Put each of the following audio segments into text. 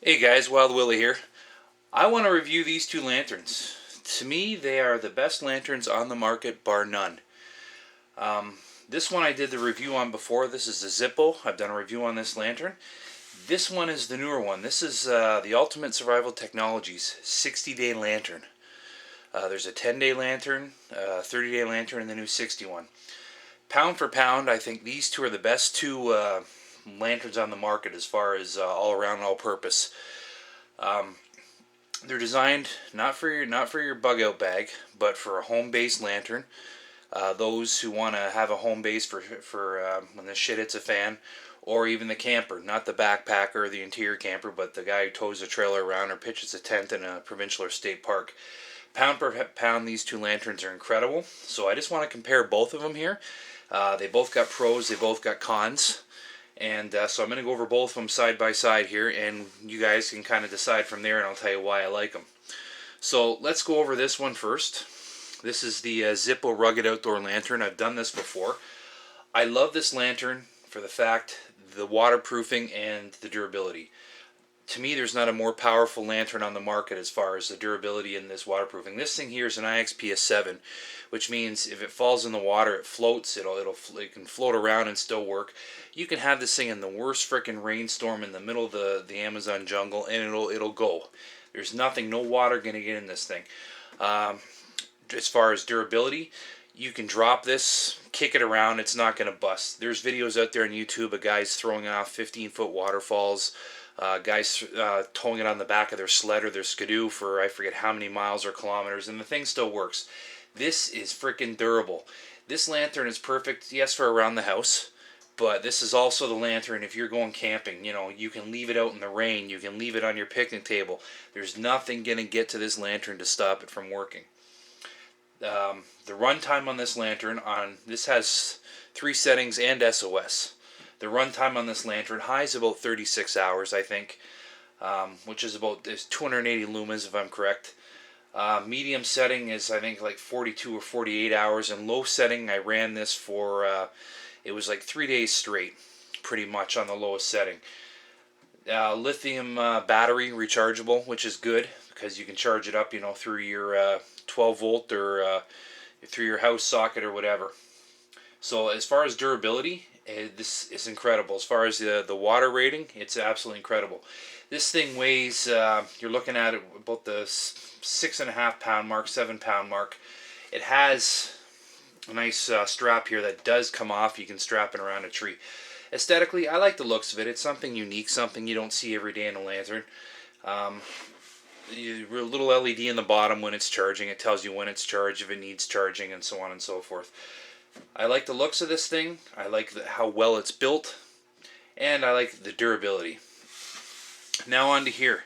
Hey guys, Wild Willie here. I want to review these two lanterns. To me, they are the best lanterns on the market, bar none. Um, this one I did the review on before. This is the Zippo. I've done a review on this lantern. This one is the newer one. This is the Ultimate Survival Technologies 60-day lantern. There's a 10-day lantern, 30-day lantern, and the new 60 one. Pound for pound, I think these two are the best two lanterns on the market as far as all around, all purpose. Um, They're designed not for your bug out bag, but for a home based lantern. Those who want to have a home base for when the shit hits a fan, or even the camper, not the backpacker or the interior camper, but the guy who tows a trailer around or pitches a tent in a provincial or state park. Pound per pound, these two lanterns are incredible. So I just want to compare both of them here. They both got pros, they both got cons. And so I'm going to go over both of them side by side here, and you guys can kind of decide from there, and I'll tell you why I like them. So let's go over this one first. This is the Zippo Rugged Outdoor Lantern. I've done this before. I love this lantern for the fact, the waterproofing and the durability. To me, there's not a more powerful lantern on the market as far as the durability and this waterproofing. This thing here is an IXPS7, which means if it falls in the water, it floats. It can float around and still work. You can have this thing in the worst frickin' rainstorm in the middle of the Amazon jungle, and it'll go. There's nothing, no water gonna get in this thing. As far as durability, you can drop this, kick it around, it's not gonna bust. There's videos out there on YouTube of guys throwing off 15-foot waterfalls. Guys towing it on the back of their sled or their skidoo for I forget how many miles or kilometers, and the thing still works. This is freaking durable. This lantern is perfect, yes, for around the house, but this is also the lantern if you're going camping. You know, you can leave it out in the rain, you can leave it on your picnic table. There's nothing going to get to this lantern to stop it from working. The runtime on this lantern, this has 3 settings and SOS. The runtime on this lantern, high is about 36 hours, I think, which is about 280 lumens if I'm correct. Medium setting is I think like 42 or 48 hours, and low setting I ran this for, it was like 3 days straight, pretty much on the lowest setting. Lithium battery, rechargeable, which is good because you can charge it up, through your 12 volt or through your house socket or whatever. So as far as durability, this is incredible. As far as the water rating, it's absolutely incredible. This thing weighs, you're looking at it about the 6.5 pound mark, 7 pound mark. It has a nice strap here that does come off. You can strap it around a tree. Aesthetically, I like the looks of it. It's something unique, something you don't see every day in a lantern. A little L.E.D in the bottom when it's charging. It tells you when it's charged, if it needs charging, and so on and so forth. I like the looks of this thing. I like how well it's built, and I like the durability. Now on to here.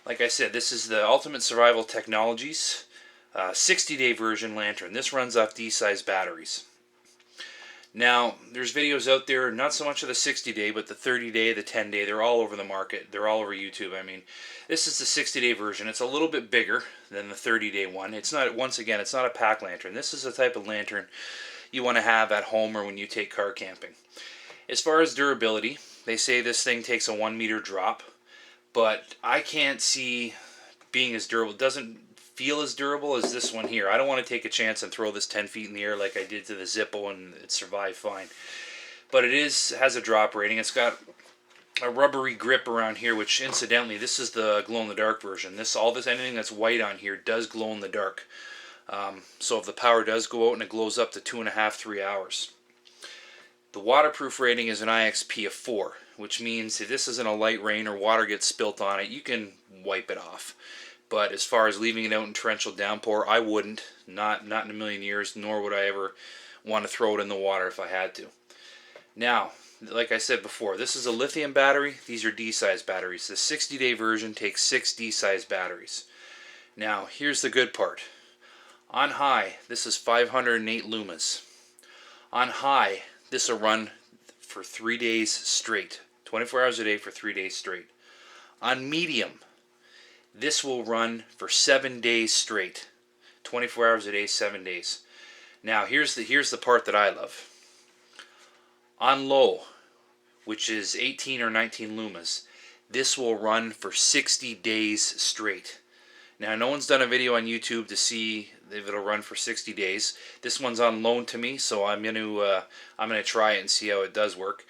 Like I said, this is the Ultimate Survival Technologies 60-day version lantern. This runs off D-size batteries. Now, there's videos out there, not so much of the 60-day, but the 30-day, the 10-day. They're all over the market. They're all over YouTube. I mean, this is the 60-day version. It's a little bit bigger than the 30-day one. It's not, once again, it's not a pack lantern. This is the type of lantern you want to have at home or when you take car camping. As far as durability, they say this thing takes a 1 meter drop, but I can't see being as durable. It doesn't feel as durable as this one here. I don't want to take a chance and throw this 10 feet in the air like I did to the Zippo and it survived fine. But it has a drop rating. It's got a rubbery grip around here, which incidentally, this is the glow-in-the-dark version. Anything that's white on here does glow in the dark. So if the power does go out and it glows up to 2.5, 3 hours. The waterproof rating is an IXP of 4, which means if this isn't a light rain or water gets spilt on it, you can wipe it off. But as far as leaving it out in torrential downpour, I wouldn't. Not in a million years, nor would I ever want to throw it in the water if I had to. Now, like I said before, this is a lithium battery. These are D-size batteries. The 60-day version takes 6 D-size batteries. Now, here's the good part. On high, this is 508 lumens. On high, this will run for 3 days straight. 24 hours a day for 3 days straight. On medium, this will run for 7 days straight. 24 hours a day, 7 days. Now, here's the part that I love. On low, which is 18 or 19 lumens, this will run for 60 days straight. Now, no one's done a video on YouTube to see if it'll run for 60 days. This one's on loan to me, so I'm gonna try it and see how it does work.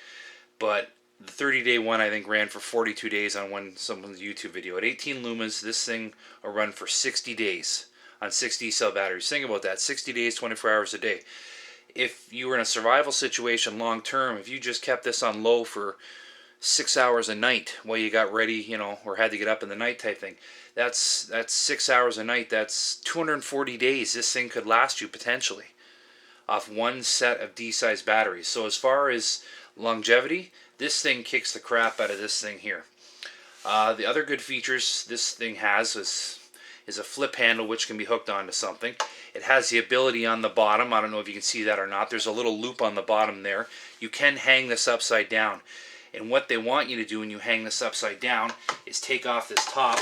But the 30-day one, I think, ran for 42 days on someone's YouTube video. At 18 lumens, this thing will run for 60 days on 60 cell batteries. Think about that, 60 days, 24 hours a day. If you were in a survival situation long term, if you just kept this on low for 6 hours a night while you got ready, you know, or had to get up in the night type thing, that's 6 hours a night. That's 240 days this thing could last you potentially off one set of D-size batteries. So as far as longevity, this thing kicks the crap out of this thing here. The other good features this thing has is a flip handle which can be hooked onto something. It has the ability on the bottom, I don't know if you can see that or not, there's a little loop on the bottom there. You can hang this upside down. And what they want you to do when you hang this upside down is take off this top,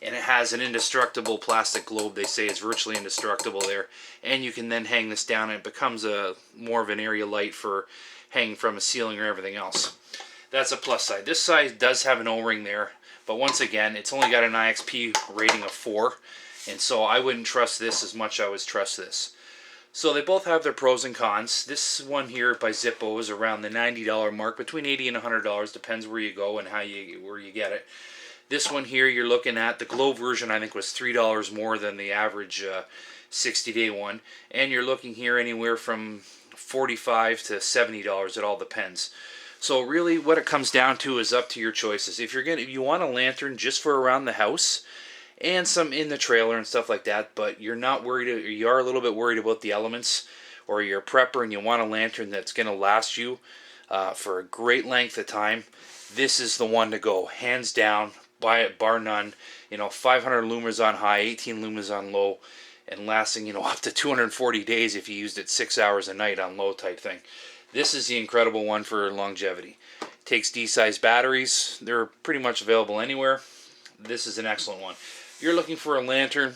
and it has an indestructible plastic globe. They say it's virtually indestructible there. And you can then hang this down and it becomes more of an area light for hanging from a ceiling or everything else. That's a plus side. This side does have an O-ring there, but once again, it's only got an IXP rating of 4, and so I wouldn't trust this as much as I would trust this. So they both have their pros and cons. This one here by Zippo is around the $90 mark, between $80 and $100, depends where you go and where you get it. This one here you're looking at, the Glow version I think was $3 more than the average 60-day one, and you're looking here anywhere from $45 to $70, it all depends. So really what it comes down to is up to your choices. If you want a lantern just for around the house, and some in the trailer and stuff like that, but you're not worried, or you are a little bit worried about the elements, or you're a prepper and you want a lantern that's going to last you for a great length of time, this is the one to go, hands down, buy it bar none. 500 lumens on high, 18 lumens on low, and lasting up to 240 days if you used it 6 hours a night on low type thing. This is the incredible one for longevity. It takes D-size batteries, they're pretty much available anywhere. This is an excellent one. You're looking for a lantern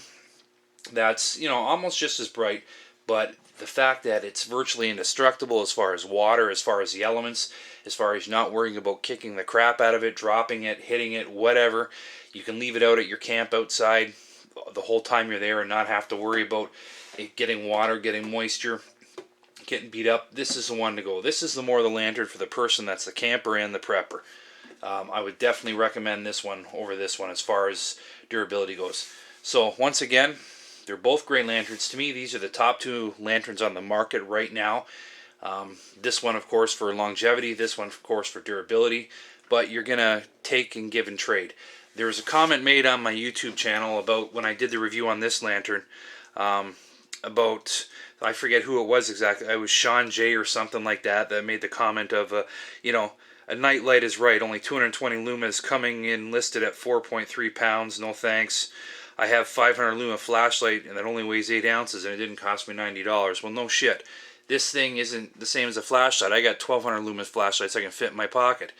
that's, almost just as bright, but the fact that it's virtually indestructible as far as water, as far as the elements, as far as not worrying about kicking the crap out of it, dropping it, hitting it, whatever. You can leave it out at your camp outside the whole time you're there and not have to worry about it getting water, getting moisture, getting beat up. This is the one to go. This is the lantern for the person that's the camper and the prepper. I would definitely recommend this one over this one as far as durability goes. So once again, they're both great lanterns. To me, these are the top 2 lanterns on the market right now. This one, of course, for longevity. This one, of course, for durability. But you're going to take and give and trade. There was a comment made on my YouTube channel about when I did the review on this lantern. About, I forget who it was exactly. It was Sean J or something like that made the comment of, a night light is right, only 220 lumens, coming in listed at 4.3 pounds, no thanks. I have 500 luma flashlight and that only weighs 8 ounces and it didn't cost me $90. Well, no shit. This thing isn't the same as a flashlight. I got 1200 lumens flashlights I can fit in my pocket.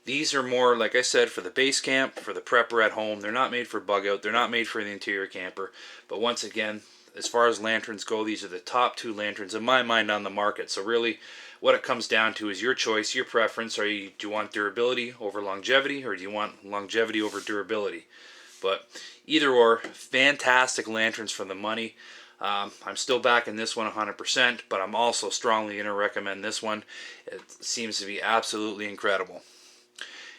These are more, like I said, for the base camp, for the prepper at home. They're not made for bug out. They're not made for the interior camper. But once again, as far as lanterns go, these are the top 2 lanterns in my mind on the market. So really, what it comes down to is your choice, your preference. Do you want durability over longevity, or do you want longevity over durability? But either or, fantastic lanterns for the money. I'm still backing this one 100%, but I'm also strongly going to recommend this one. It seems to be absolutely incredible.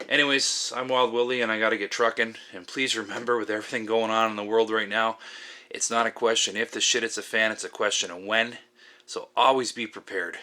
Anyways, I'm Wild Willie, and I got to get trucking. And please remember, with everything going on in the world right now, it's not a question if the shit hits a fan, it's a question of when. So always be prepared.